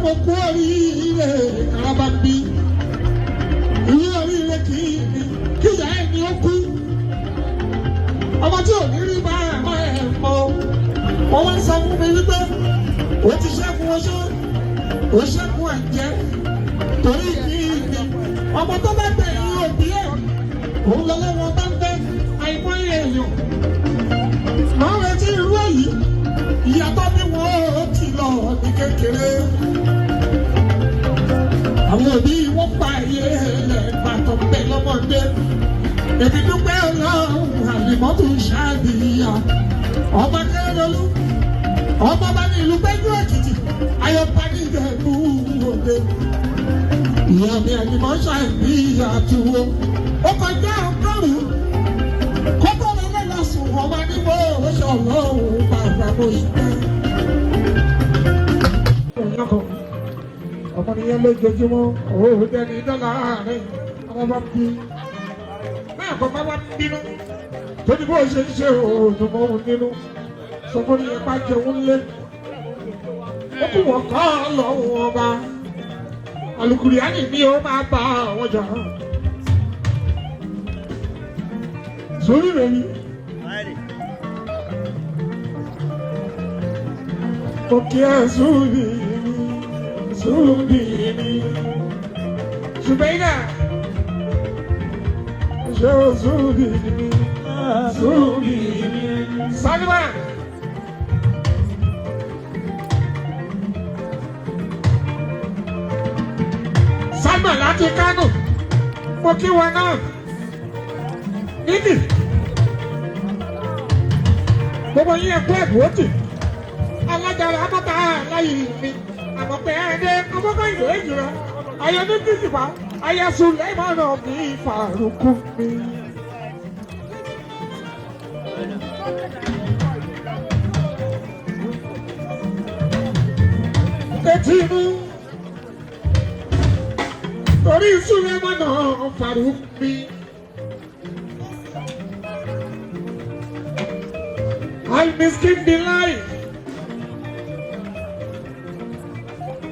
mo kú oríire araba bí ìwé oríire kì í kíyà ẹni ó kú ọmọ tí ò ní rí bá ẹ̀mọ́ ẹ̀ mọ́ wọ́n wá ń sọ fún mi wípé ó ti ṣẹ́gun oṣó ó ṣẹ́gun ẹ̀jẹ̀ torí kì í ní ọmọ tó bá tẹ̀ ní òbí ẹ̀ òun lọ́lọ́wọ́ bá ń fẹ́ àìmọye èèyàn máa ń retí irú èyí ìyàtọ̀ bí wọ́n ó ti lọ ní kékeré àwọn òbí wọ́n pa ẹ̀yẹ ẹ̀ẹ́dẹ̀gbàtọ̀ bẹ́ẹ̀ lọ́mọdé èmi dúpẹ́ ọlọ́run àlèmọ́tò ṣáàbìyà ọmọ kẹrẹlú ọmọ bá ní ìlú Péjú Èkìtì ayọ̀pá ní Ìjẹ̀bú Òde ìyá mi àlèmọ́ ṣáàbìyà tuwo ó kọjá ọgọ́rùn-ún kókó mi lẹ́la sùn ọmọ níbo oṣù ọlọ́run bàbá mo ṣe. ọmọ nìyẹn lójoojúmọ́ òun dẹni dọ́là rẹ̀ ọmọ bá bí àkọ́kọ́ wá nínú tó ní bó ṣe ń ṣe òòdùn mọ́ òun nínú sọ́kọ́ ní ẹ̀pá jẹun lé ó kù wọ́n kọ́ lọ́wọ́ ọba alukuriani ni ó máa bá àwọn jà sórí rẹ̀ ni òkè sórí ni ṣùgbọ́n iná. Zubini, Salman. Salman láti Kánò, mo kí wọn náà. Níbi, gbogbo yín ẹ̀kọ́ ẹ̀bùn alájàrá amọ́ta láyé mi, àmọ́ pé ẹ̀ẹ́dẹ́ ọmọkọ̀ ìlú èjì rẹ̀, ayọ̀ ní kìsìpá. Aya Suleimana mi Faruku mi. Etinu torí Suleimana Faruku mi. Al-Miskin Bilai.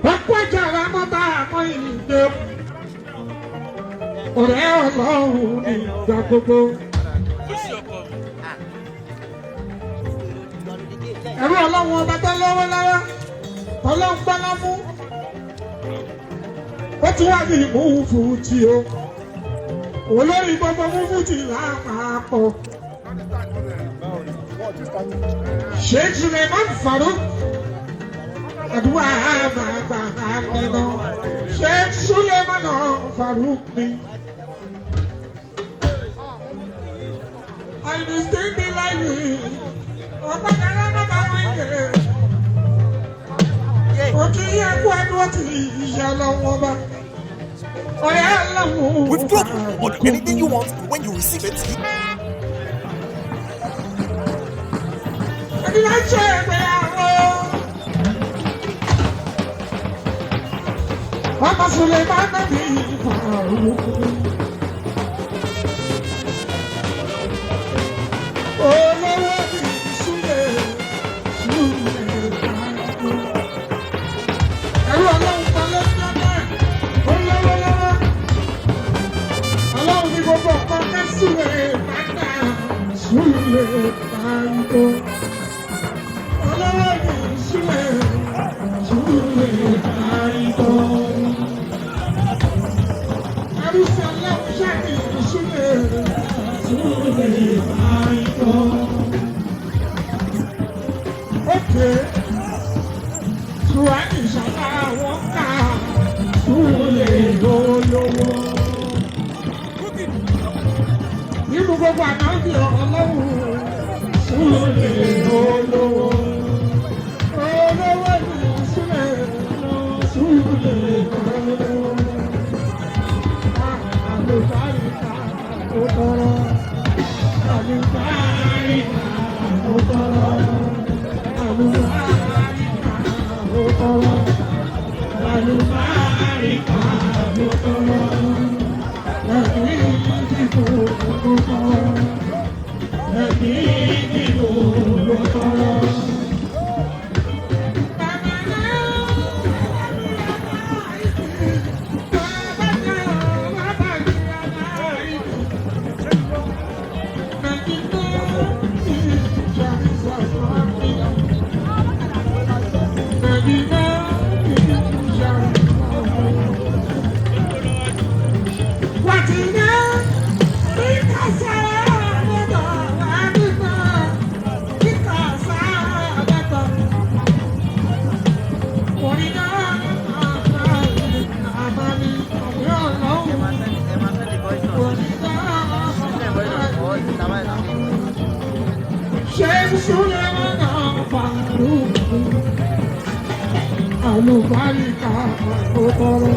Bakwaja Ramata Moinde. Ọ̀rẹ́ Ọlọ́run ní ìgbà gbogbo. Ẹ̀rọ Ọlọ́run ọba tó lọ́wọ́ lọ́wọ́, Ọlọ́run gbọ́lá mú. Ó ti wá ní ìmúfù tí o. Olórí gbogbo múfù tí lápapọ̀. Sheikh Suleiman Farouk. Àdúrà àgbàgbà nínú. Sheikh Suleiman Farouk mi. I understand the life. Ọba kẹrẹ bàbá wọn yẹ. Òkè yẹ kó ẹnu ti ìyá lọ́wọ́ bá. Ọ̀rẹ́ aláwọ̀. With Global, order anything you want when you receive it. Ẹni máa ń ṣe ìgbéyàwó. Ọmọ Suleiman mi Farouk mi. Olówó mi Súlè Farouk. Ẹ̀rú Ọlọ́run kan ló ń jẹ́ bẹ́ẹ̀. Ó lọ́wọ́ lọ́wọ́. Ọlọ́run ní gbogbo ọ̀kan kẹ́ Súlè Farouk. Olówó mi Súlè Farouk. Arúsí Ọlọ́run ṣáàkì Súlè Farouk. Okay. Kùránì ṣàlá wọn kà Súlè lólówó. Nínú gbogbo ànábì Ọlọ́run Súlè lólówó. Olówó ni Súlè lólówó. Àlùbáríkà tó tọrọ. Àlùbáríkà. Sheikh Suleiman Farouk àlùbáríkà ló tọrọ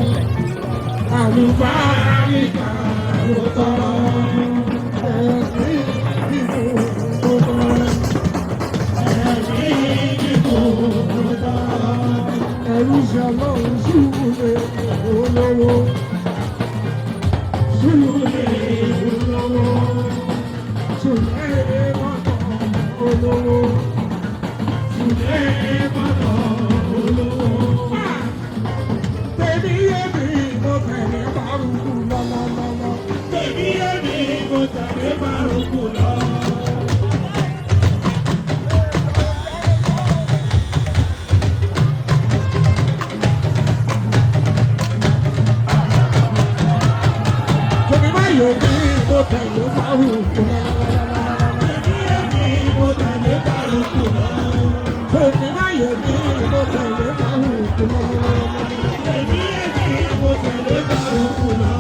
àlùbáríkà ló tọrọ ẹ̀mí ìbò ló tọrọ ẹ̀mí ìbò ló tọrọ ẹ̀rù ṣàlọ́run Súlè olówó Súlè olówó Súlè mọ́tò olówó Súlè mọ́tò olówó. Tèmi èmi mo tẹ̀lé Bárúkú lọ́lọ́lọ́lọ́. Tèmi èmi mo tẹ̀lé Bárúkú lọ. Tèmi báyọ̀ mi mo tẹ̀lé Bárúkú lọ. Tèmi èmi mo tẹ̀lé Bárúkú lọ. Tèmi báyọ̀ mi mo tẹ̀lé Bárúkú lọ.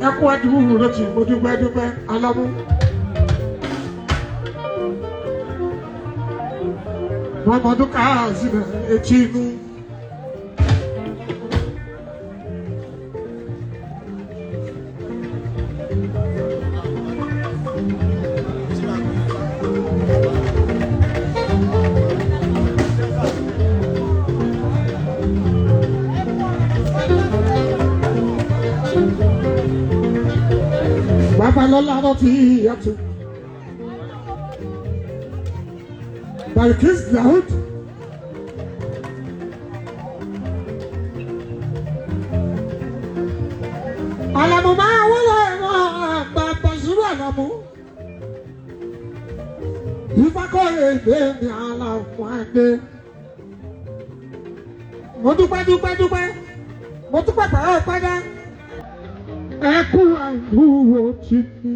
Ẹkú ẹdínwó ló ti mo dúpẹ́ dúpẹ́ Alámú. Mọ̀mọ́dún káàsì rẹ̀ etí inú. Babalọ́lá ló ti yàtọ̀. Balkis Daoud. Àlàmú máa wọlé ẹ̀rọ àgbà pàṣípò Àlàmú. Ìfakọ̀rẹ́ èdè mi Àlàmú àgbẹ̀. Mo dúpẹ́ dúpẹ́ dúpẹ́. Mo dúpẹ́ pàrọ̀ padà. Ẹkú àdúró ti ní.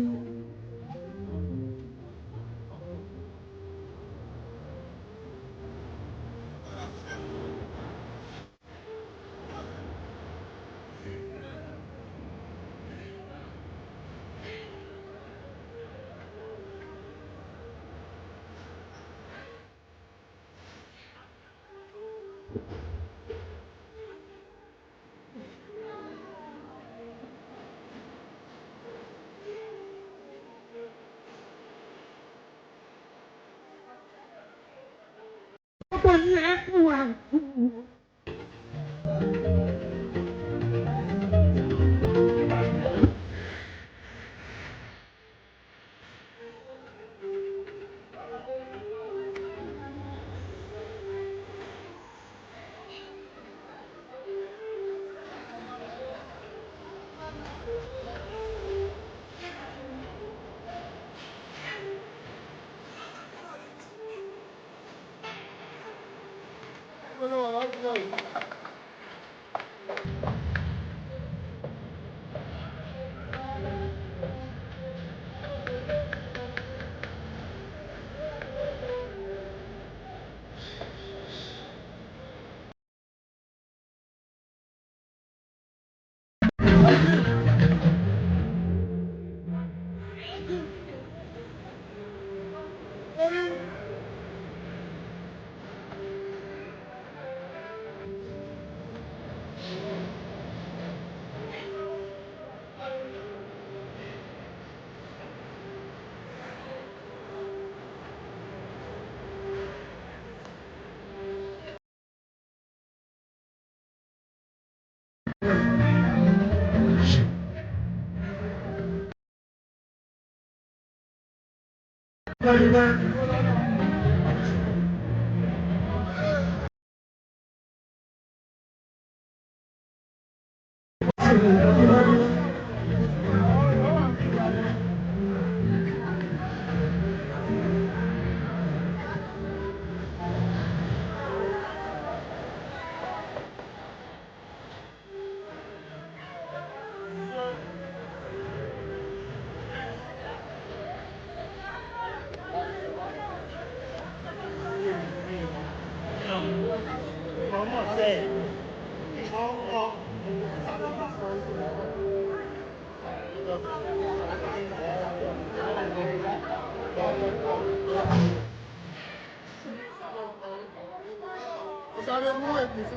Savez-vous être ici,